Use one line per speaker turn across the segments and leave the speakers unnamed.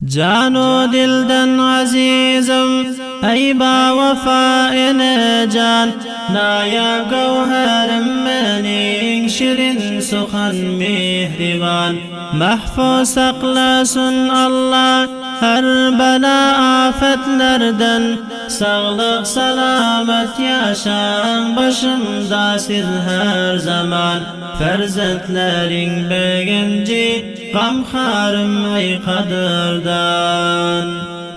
Can o dilden azizim, ey ba vefâ-ine can. Nayab gevherim menin, şirin suhan mihriban. Mahfuz saklasın Allah her bela afetlerden. Sağlık selamet yaşan, başımda siz her zaman. Ferzentlerin begenci, gamharım ey kadırdan.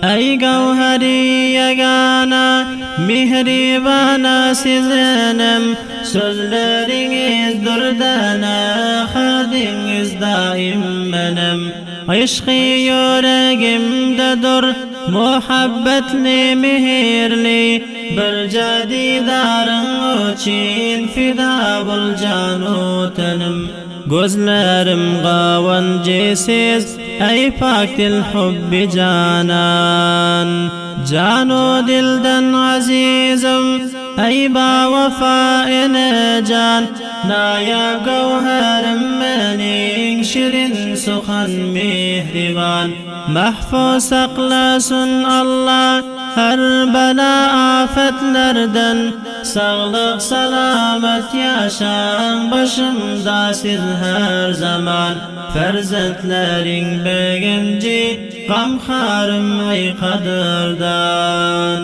Ey gevheri yegana, mihribana sizinim. Sözleriniz dürdana, hadiniz daim benim. Aşkı yüreğimdedir, muhabbetli mihirli. Bir cadidarın için fida bul canu tenim. Gözlerim gavancisiz, ey pak dil hubbi canan. Canu dilden azizim, ey ba vefâ-ine can. Nayab gevherim menin, şirin suhan mihriban. Mahfuz saklasın Allah her bela afetlerden. Sağlık selamet yaşan, başımda siz her zaman. Ferzentlerin begenci, gamharım ey kadırdan.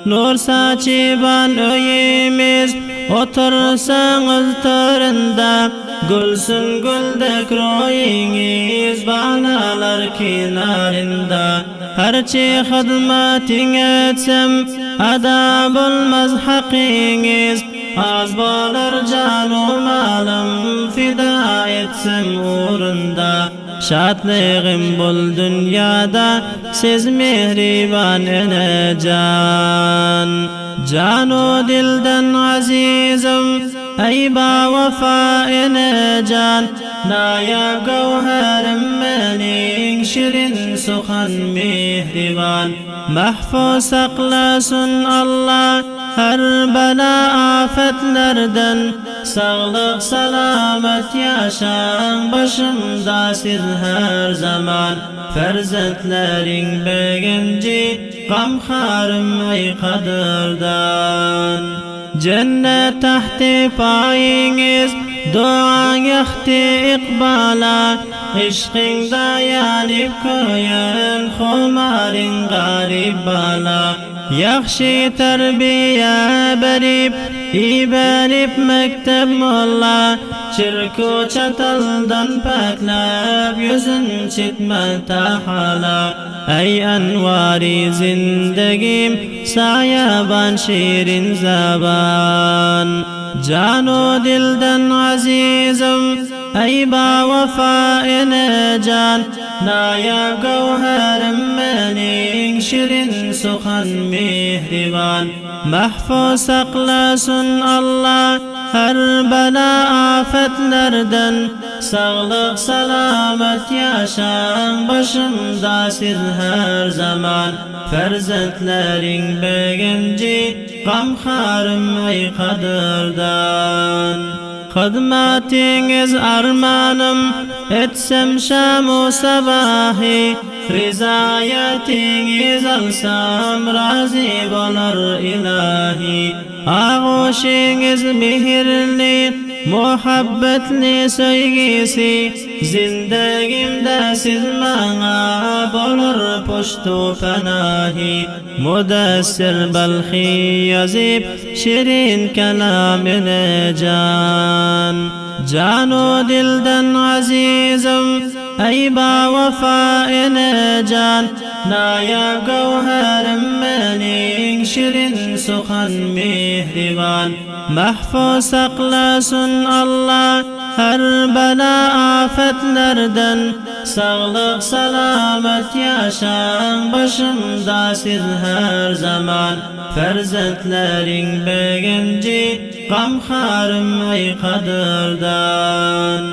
Nur saçıban öyimiz, otursanız töründe. Gülsün güldek royiniz, banalar kinarında. Herçi hizmetin etsem, ada bulmaz hakkiniz. Az bolar canu malım, fida etsem uğrunda. Şadlığım bul dünyada, siz mihriban ene can. Canu dilden azizim, ey ba vefâ-ine can. Nayab gevherim menin, şirin suhan mihriban. Mahfuz saklasın Allah her bela afetlerden. Sağlık selamet yaşan, başımda siz her zaman. Ferzentlerin begenci, gamharım ey kadırdan. Cennet tahti payiniz, duan yakti ikbala. Işkında yanıp koyun, humarin garib bala. Yakşı terbiye berip, İberip mektep molla. Çırku çataldan paklap, yüzün çıkma tahala. Ey envari zindegim, sayaban şirin zaban. Canu dilden azizim, ey ba vefâ-ine can. Nayab gevherim menin, şirin suhan mihriban. Mahfuz saklasın Allah her bela afetlerden. Sağlık selamet yaşan, başımda siz her zaman. Ferzentlerin begenci, gamharım ey kadırdan. Hizmetiniz armanım, etsem şam-u sabahi. Rizayetiniz alsam, razı bolar ilahi. Ağuşiniz mihirli, muhabbetli sevgisi. Zindagimda siz bana bolar poştu panahi. Müdessir balhi yazip, şirin kelamine can. Canu dilden azizim, ey ba vefâ-ine can. Nayab gevherim menin, şirin suhan mihriban. Mahfuz saklasın Allah her bela afetlerden. Sağlık selamet yaşan, başımda siz her zaman. Ferzentlerin begenci, gamharım ey kadırdan.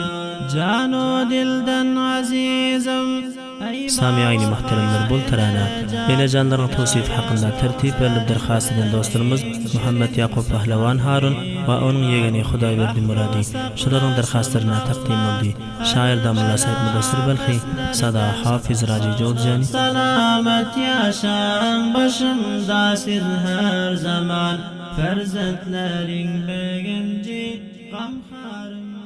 Canu dilden azizim, ey Samiýany muhteremler bol tarana belejanlaryň tawsiýeti hakynda tertip berilip derhas eden dostlarymyz Muhammed Yaqub Pahlawan Harun we onuň ýegeni Hudaýberdi Muradi şolaryň derhaslaryna takdim boldy. Şair Damulla Said Mudassir Balhi, Sada Hafiz Raji Jodjani. Salamat yaşan başımda sir her zaman, ferzatlaryň begenji gamharym.